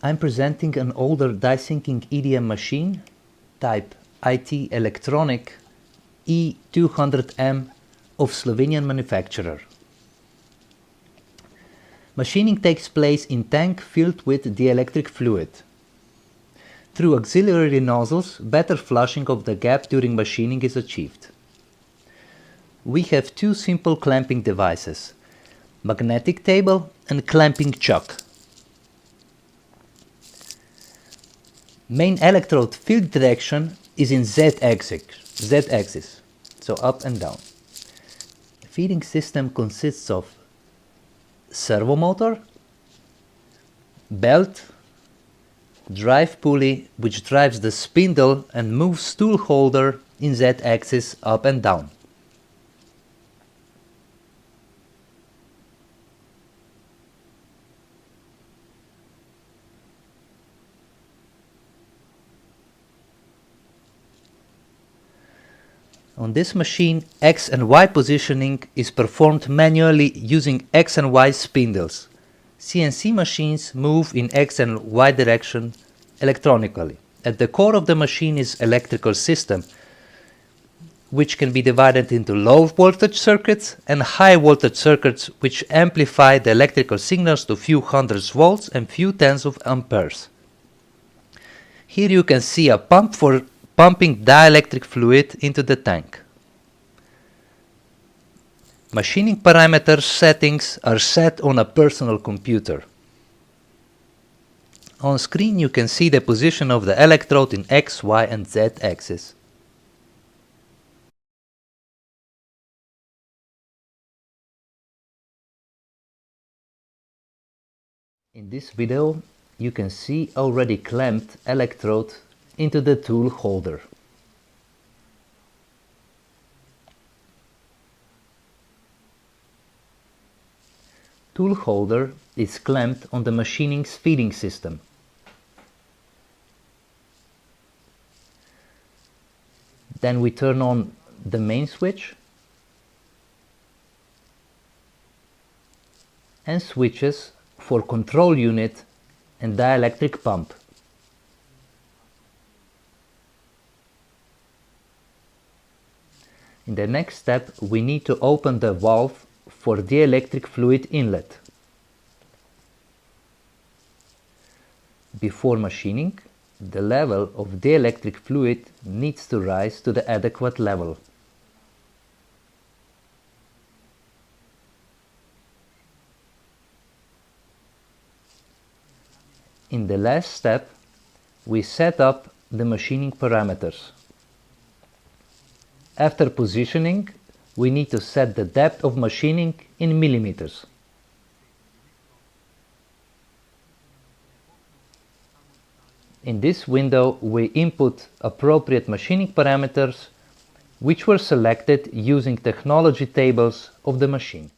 I'm presenting an older die-sinking EDM machine, type IT Electronic E200M of Slovenian manufacturer. Machining takes place in tank filled with dielectric fluid. Through auxiliary nozzles, better flushing of the gap during machining is achieved. We have two simple clamping devices, magnetic table and clamping chuck. Main electrode field direction is in Z-axis, so up and down. The feeding system consists of servo motor, belt, drive pulley which drives the spindle and moves tool holder in Z-axis up and down. On this machine, X and Y positioning is performed manually using X and Y spindles. CNC machines move in X and Y direction electronically. At the core of the machine is electrical system, which can be divided into low voltage circuits and high voltage circuits which amplify the electrical signals to few hundreds volts and few tens of amperes. Here you can see a pump for pumping dielectric fluid into the tank. Machining parameter settings are set on a personal computer. On screen you can see the position of the electrode in X, Y and Z axis. In this video you can see already clamped electrode into the tool holder. Tool holder is clamped on the machining's feeding system. Then we turn on the main switch and switches for control unit and dielectric pump. In the next step, we need to open the valve for dielectric fluid inlet. Before machining, the level of dielectric fluid needs to rise to the adequate level. In the last step, we set up the machining parameters. After positioning, we need to set the depth of machining in millimeters. In this window, we input appropriate machining parameters, which were selected using technology tables of the machine.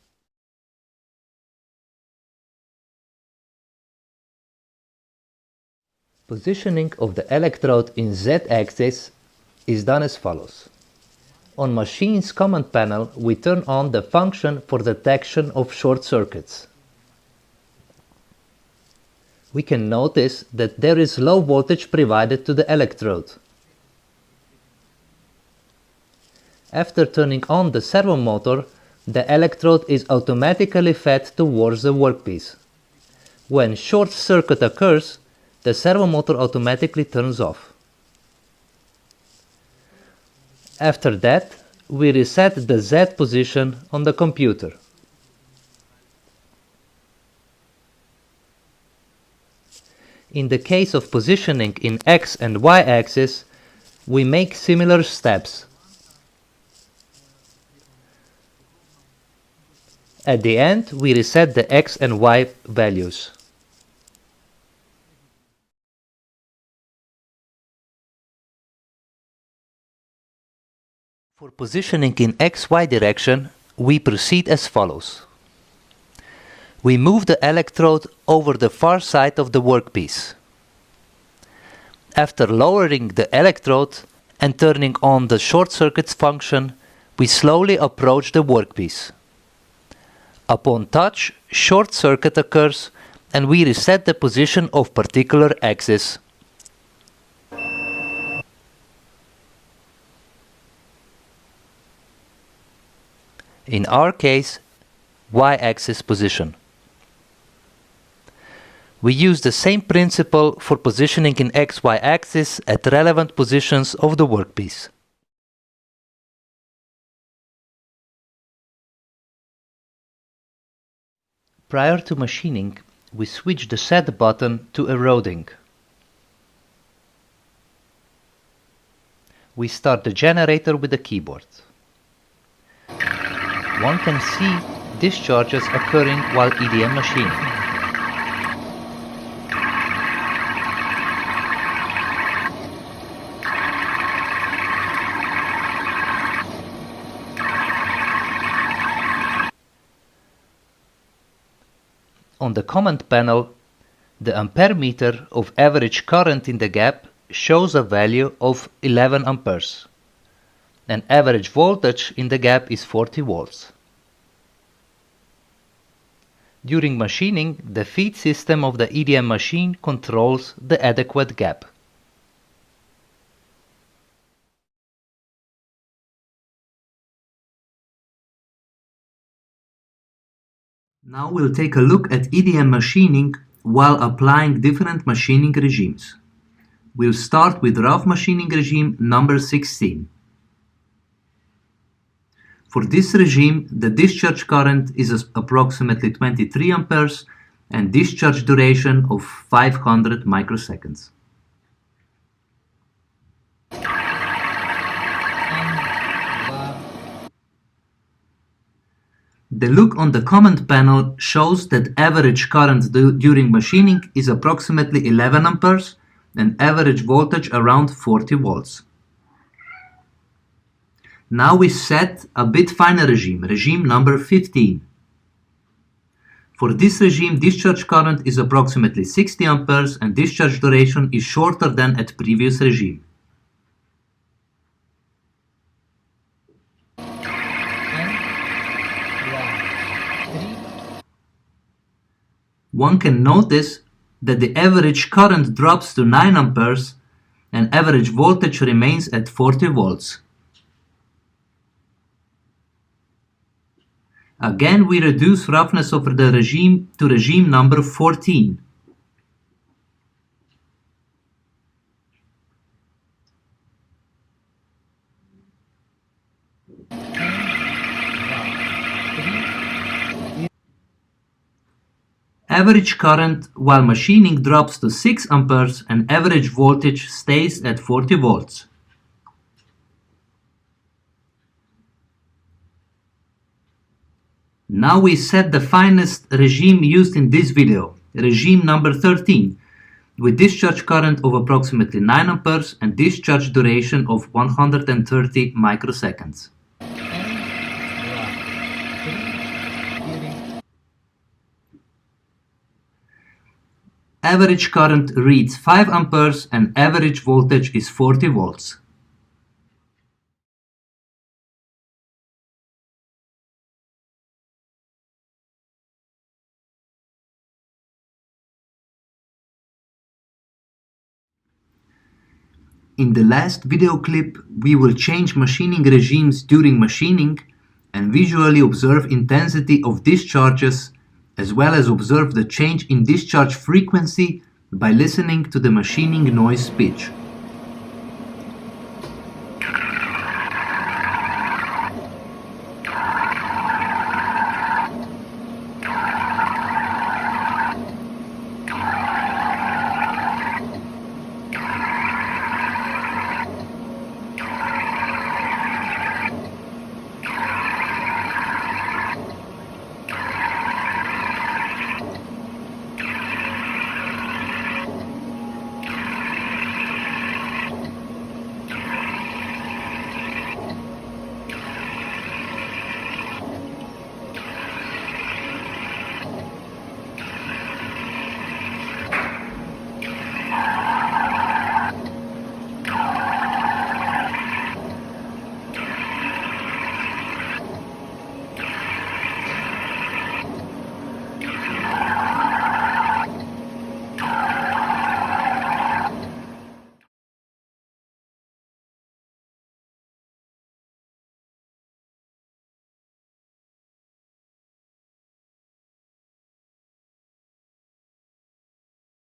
Positioning of the electrode in Z-axis is done as follows. On machine's command panel, we turn on the function for detection of short circuits. We can notice that there is low voltage provided to the electrode. After turning on the servo motor, the electrode is automatically fed towards the workpiece. When short circuit occurs, the servo motor automatically turns off. After that, we reset the Z position on the computer. In the case of positioning in X and Y axis, we make similar steps. At the end, we reset the X and Y values. For positioning in XY direction, we proceed as follows. We move the electrode over the far side of the workpiece. After lowering the electrode and turning on the short circuit function, we slowly approach the workpiece. Upon touch, short circuit occurs and we reset the position of particular axis. In our case, y-axis position. We use the same principle for positioning in XY axis at relevant positions of the workpiece. Prior to machining, we switch the set button to eroding. We start the generator with the keyboard. One can see discharges occurring while EDM machining. On the command panel, the ampere meter of average current in the gap shows a value of 11 amperes, and average voltage in the gap is 40 volts. During machining, the feed system of the EDM machine controls the adequate gap. Now we'll take a look at EDM machining while applying different machining regimes. We'll start with rough machining regime number 16. For this regime, the discharge current is approximately 23 amperes and discharge duration of 500 microseconds. The look on the command panel shows that average current during machining is approximately 11 amperes and average voltage around 40 volts. Now we set a bit finer regime, regime number 15. For this regime, discharge current is approximately 60 amperes and discharge duration is shorter than at previous regime. One can notice that the average current drops to 9 amperes and average voltage remains at 40 volts. Again, we reduce roughness of the regime to regime number 14. Average current while machining drops to 6 amperes and average voltage stays at 40 volts. Now we set the finest regime used in this video, regime number 13, with discharge current of approximately 9 amperes and discharge duration of 130 microseconds. Average current reads 5 amperes and average voltage is 40 volts. In the last video clip, we will change machining regimes during machining and visually observe intensity of discharges, as well as observe the change in discharge frequency by listening to the machining noise pitch.